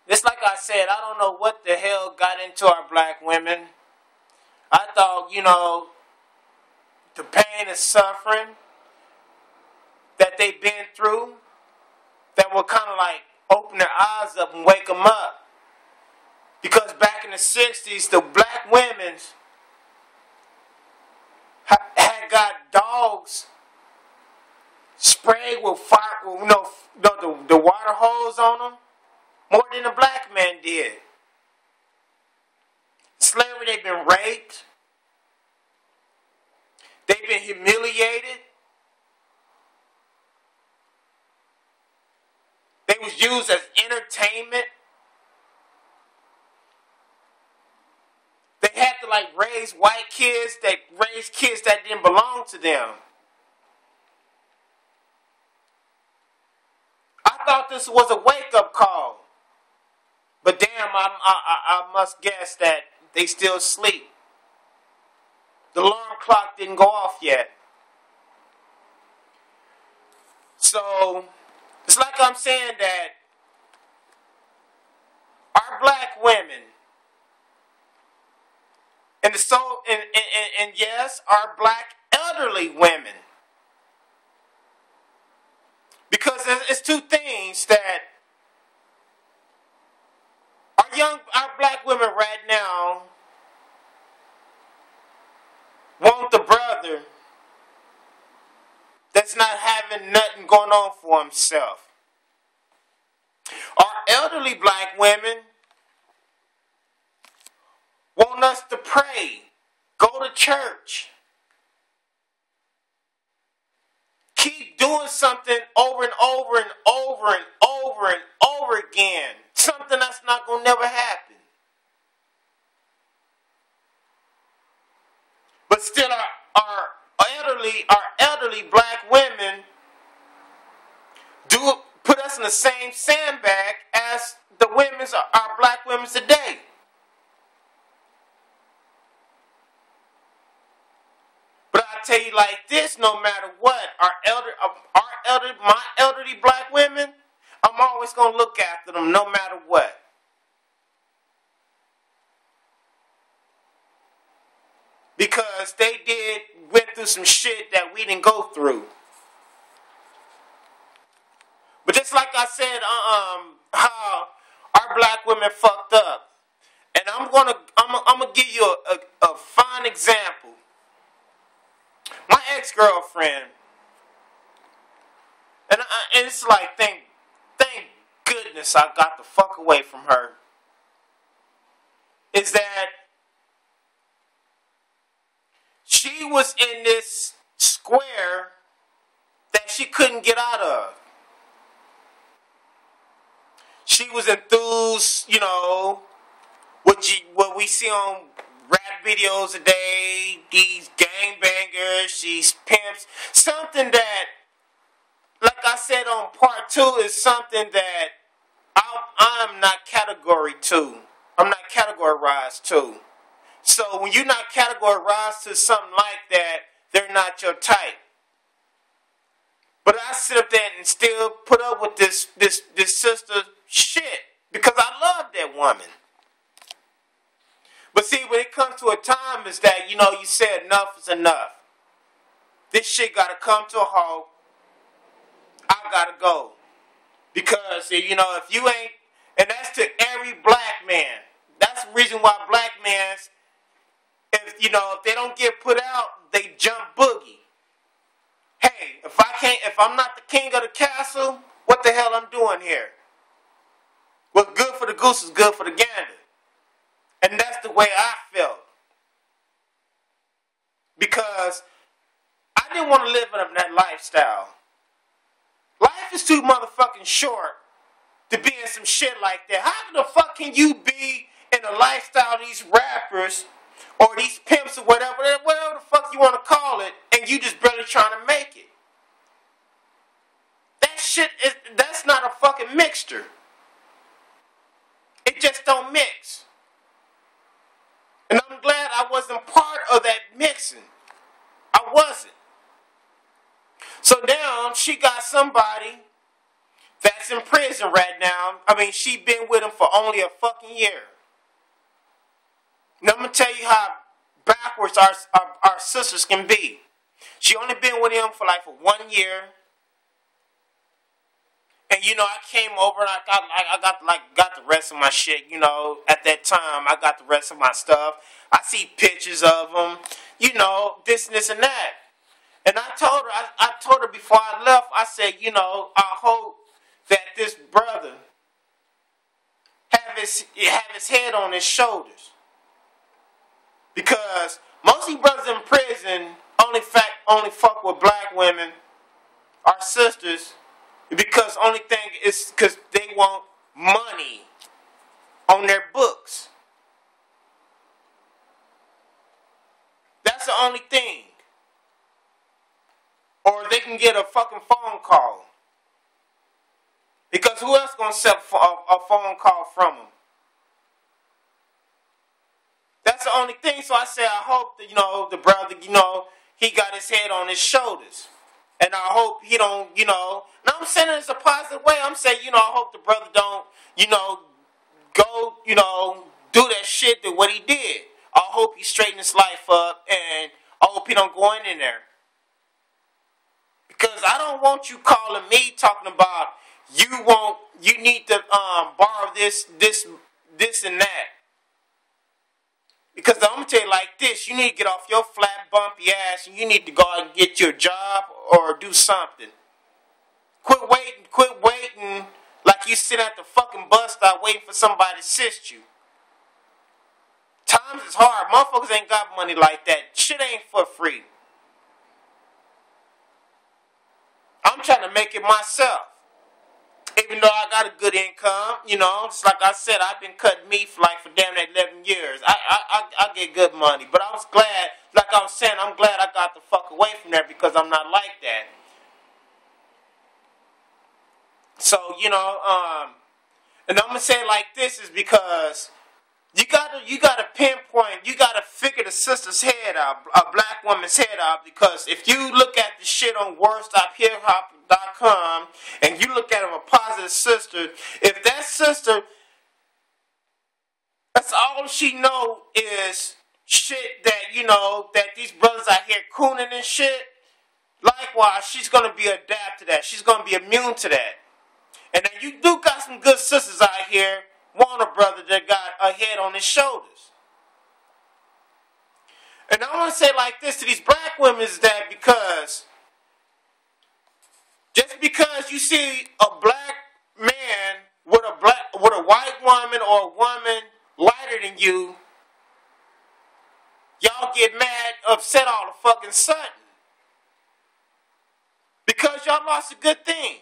It's like I said, I don't know what the hell got into our black women. I thought, the pain and suffering that they've been through, that will kind of like open their eyes up and wake them up. Because back in the 60s, the black women had got dogs sprayed with fire, the water hose on them, more than the black man did. Slavery, they've been raped. They've been humiliated. They was used as entertainment. They had to raise white kids that raised kids that didn't belong to them. I thought this was a wake-up call. But damn, I must guess that they still sleep. The alarm clock didn't go off yet. So, it's like I'm saying that our black women, and yes, our black elderly women, because it's two things that our black women right now want the brother that's not having nothing going on for himself. Our elderly black women want us to pray, go to church, keep doing something over and over and over and over and over again. Something that's not going to never happen. But still our elderly black women do put us in the same sandbag as our black women today. But I tell you like this, no matter what, my elderly black women, I'm always going to look after them no matter what. Because they went through some shit that we didn't go through. But just like I said, how our black women fucked up. And I'm gonna give you a fine example. My ex-girlfriend, and it's like, thank goodness I got the fuck away from her, is that she was in this square that she couldn't get out of. She was enthused, what we see on rap videos today, these gangbangers, these pimps, something that, like I said on part 2, is something that I'm not category to. I'm not categorized to. So when you're not categorized to something like that, they're not your type. But I sit up there and still put up with this sister shit because I love that woman. But see, when it comes to a time is that, you said enough is enough. This shit got to come to a halt. I got to go. Because, if you ain't, and that's to every black man. That's the reason why black men, if they don't get put out, they jump boogie. Hey, if I'm not the king of the castle, what the hell I'm doing here? What's good for the goose is good for the gander. And that's the way I felt. Because I didn't want to live in that lifestyle. Life is too motherfucking short to be in some shit like that. How the fuck can you be in a lifestyle of these rappers or these pimps or whatever the fuck you want to call it, and you just barely trying to make it? That shit that's not a fucking mixture. It just don't mix. And I'm glad I wasn't part of that mixing. I wasn't. So now she got somebody that's in prison right now. I mean, she been with him for only a fucking year. Now I'm gonna tell you how backwards our sisters can be. She only been with him for 1 year. And I came over and I got the rest of my shit. At that time I got the rest of my stuff. I see pictures of him. This and that. And I told her before I left. I said, I hope that this brother have his head on his shoulders, because most of these brothers in prison only fuck with black women, our sisters. Because only thing is because they want money on their books. That's the only thing. Or they can get a fucking phone call. Because who else gonna accept a phone call from them? That's the only thing. So I say I hope that the brother he got his head on his shoulders. And I hope he don't, now I'm saying it as a positive way. I'm saying, I hope the brother don't, go, do that shit that what he did. I hope he straighten his life up, and I hope he don't go in there. Because I don't want you calling me talking about you need to borrow this and that. Because I'm going to tell you like this, you need to get off your flat, bumpy ass, and you need to go out and get your job or do something. Quit waiting like you sit at the fucking bus stop waiting for somebody to assist you. Times is hard. Motherfuckers ain't got money like that. Shit ain't for free. I'm trying to make it myself. Even though I got a good income, just like I said, I've been cutting meat for damn near 11 years. I get good money. But I was glad, like I was saying, I'm glad I got the fuck away from there because I'm not like that. So, and I'm going to say it like this is because you gotta pinpoint, you gotta figure the sister's head out, a black woman's head out, because if you look at the shit on word.hiphop.com and you look at a positive sister, if that sister, that's all she know is shit that, that these brothers out here cooning and shit, likewise, she's gonna be adapt to that. She's gonna be immune to that. And then you do got some good sisters out here, want a brother that got a head on his shoulders. And I want to say like this to these black women is that because just because you see a black man with a white woman or a woman lighter than you, y'all get mad, upset all the fucking sudden. Because y'all lost a good thing.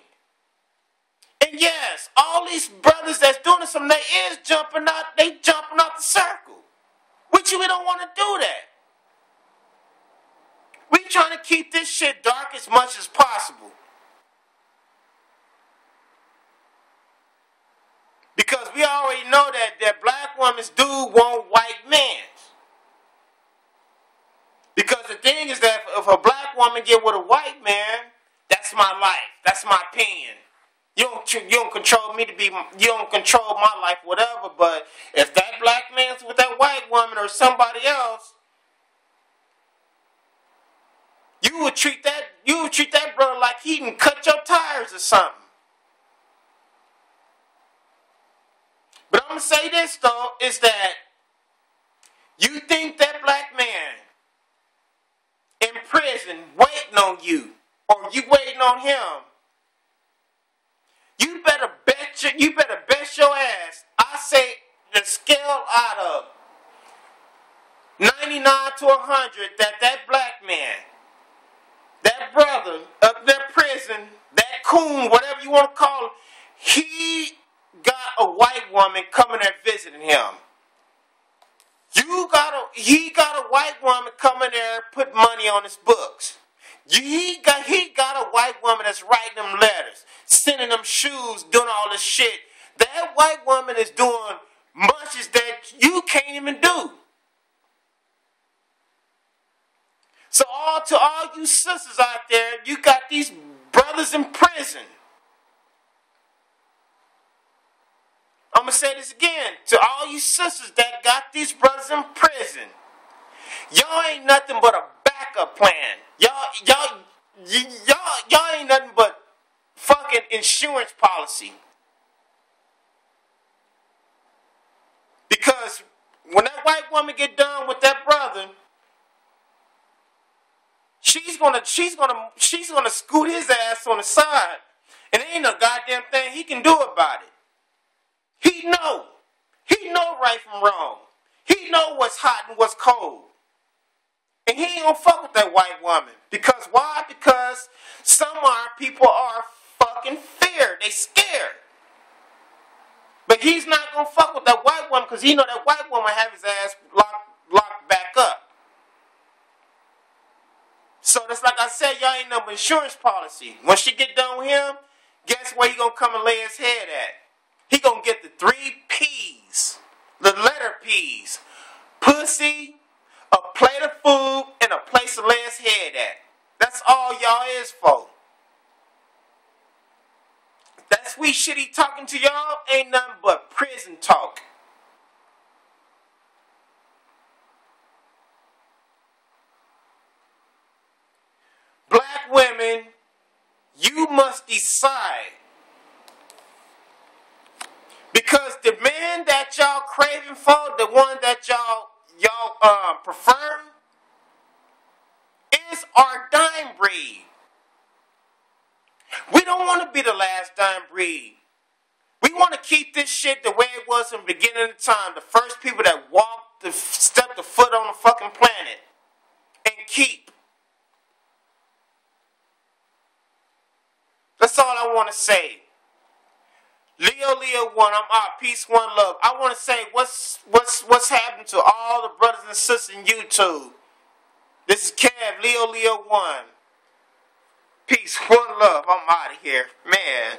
And yes, all these brothers that's doing something, they is jumping out the circle. Which we don't want to do that. We trying to keep this shit dark as much as possible. Because we already know that black women do want white men. Because the thing is that if a black woman get with a white man, that's my life. That's my opinion. You don't control me you don't control my life, whatever, but if that black man's with that white woman or somebody else, you would treat that brother like he can cut your tires or something. But I'm gonna say this though, is that you think that black man in prison waiting on you, or you waiting on him, you better bet your ass. I say the scale out of 99 to 100 that black man, that brother up there prison, that coon, whatever you want to call him, he got a white woman coming there visiting him. He got a white woman coming there put money on his books. He got a white woman that's writing them letters, sending them shoes, doing all this shit. That white woman is doing much that you can't even do. So to all you sisters out there, you got these brothers in prison. going to say this again. To all you sisters that got these brothers in prison. Y'all ain't nothing but a backup plan. Y'all ain't nothing but fucking insurance policy. Because when that white woman get done with that brother, she's gonna scoot his ass on the side, and there ain't no goddamn thing he can do about it. He know right from wrong. He know what's hot and what's cold, and he ain't gonna fuck with that white woman. Because why? Because some of our people are fucking feared. They scared. But he's not gonna fuck with that white woman because he know that white woman have his ass locked back up. So that's like I said, y'all ain't no insurance policy. When she get done with him, guess where he gonna come and lay his head at? He gonna get the 3 P's, the letter P's: pussy, a plate of food, and a place to lay his head at. That's all y'all is for. That sweet shit he talking to y'all ain't nothing but prison talk. Black women, you must decide. Because the man that y'all craving for, the one that y'all prefer, is our dime breed. We don't want to be the last dime breed. We want to keep this shit the way it was in the beginning of the time. The first people that stepped the foot on the fucking planet. And keep. That's all I want to say. Leo 1, I'm out. Peace, one love. I want to say what's happened to all the brothers and sisters in YouTube. This is Kev, Leo 1. Peace, one love. I'm out of here. Man.